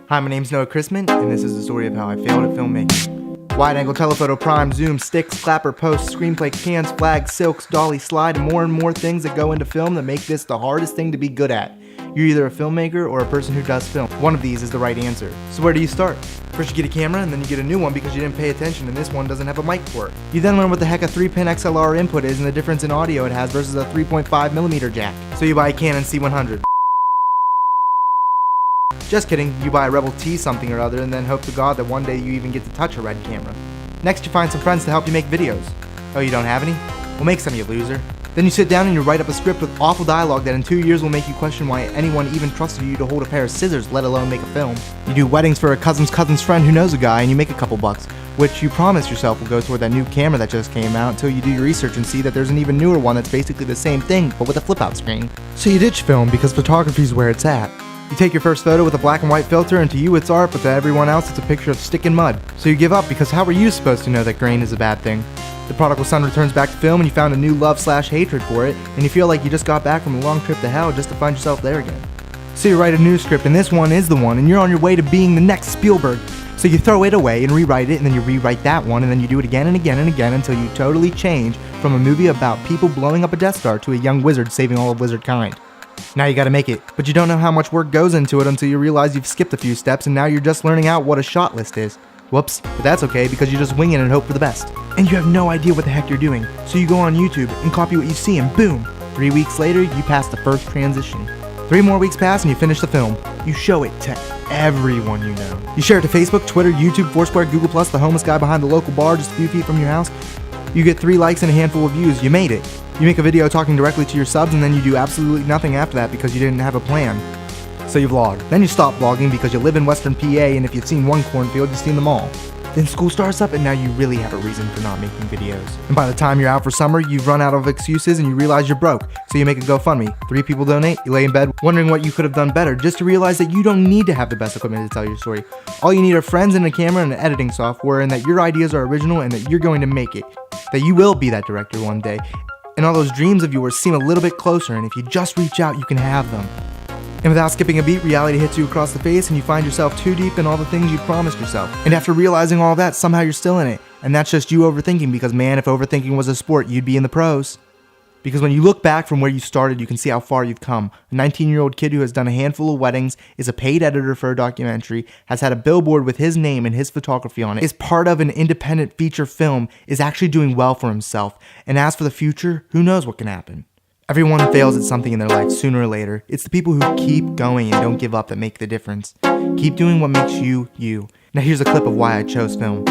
Hi, my name's Noah Chrisman, and this is the story of how I failed at filmmaking. Wide-angle, telephoto, prime, zoom, sticks, clapper, post, screenplay, cans, flags, silks, dolly, slide, and more things that go into film that make this the hardest thing to be good at. You're either a filmmaker or a person who does film. One of these is the right answer. So where do you start? First you get a camera, and then you get a new one because you didn't pay attention and this one doesn't have a mic for it. You then learn what the heck a 3-pin XLR input is and the difference in audio it has versus a 3.5mm jack. So you buy a Canon C100. Just kidding, you buy a Rebel T something or other and then hope to God that one day you even get to touch a red camera. Next you find some friends to help you make videos. Oh, you don't have any? Well, make some, you loser. Then you sit down and you write up a script with awful dialogue that in 2 years will make you question why anyone even trusted you to hold a pair of scissors, let alone make a film. You do weddings for a cousin's friend who knows a guy and you make a couple bucks, which you promise yourself will go toward that new camera that just came out until you do your research and see that there's an even newer one that's basically the same thing but with a flip-out screen. So you ditch film because photography's where it's at. You take your first photo with a black and white filter and to you it's art, but to everyone else it's a picture of stick and mud. So you give up because how were you supposed to know that grain is a bad thing? The prodigal son returns back to film and you found a new love/hatred for it, and you feel like you just got back from a long trip to hell just to find yourself there again. So you write a new script and this one is the one and you're on your way to being the next Spielberg. So you throw it away and rewrite it and then you rewrite that one and then you do it again and again and again until you totally change from a movie about people blowing up a Death Star to a young wizard saving all of wizard kind. Now you gotta make it, but you don't know how much work goes into it until you realize you've skipped a few steps and now you're just learning out what a shot list is. Whoops, but that's okay because you just wing it and hope for the best. And you have no idea what the heck you're doing, so you go on YouTube and copy what you see and boom! 3 weeks later, you pass the first transition. 3 more weeks pass and you finish the film. You show it to everyone you know. You share it to Facebook, Twitter, YouTube, Foursquare, Google+, the homeless guy behind the local bar just a few feet from your house. You get 3 likes and a handful of views. You made it. You make a video talking directly to your subs and then you do absolutely nothing after that because you didn't have a plan. So you vlog. Then you stop vlogging because you live in Western PA and if you've seen one cornfield, you've seen them all. Then school starts up and now you really have a reason for not making videos. And by the time you're out for summer, you've run out of excuses and you realize you're broke. So you make a GoFundMe. 3 people donate, you lay in bed wondering what you could have done better just to realize that you don't need to have the best equipment to tell your story. All you need are friends and a camera and an editing software and that your ideas are original and that you're going to make it. That you will be that director one day. And all those dreams of yours seem a little bit closer and if you just reach out, you can have them. And without skipping a beat, reality hits you across the face and you find yourself too deep in all the things you promised yourself. And after realizing all that, somehow you're still in it. And that's just you overthinking because man, if overthinking was a sport, you'd be in the pros. Because when you look back from where you started, you can see how far you've come. A 19-year-old kid who has done a handful of weddings, is a paid editor for a documentary, has had a billboard with his name and his photography on it, is part of an independent feature film, is actually doing well for himself. And as for the future, who knows what can happen. Everyone fails at something in their life sooner or later. It's the people who keep going and don't give up that make the difference. Keep doing what makes you, you. Now here's a clip of why I chose film.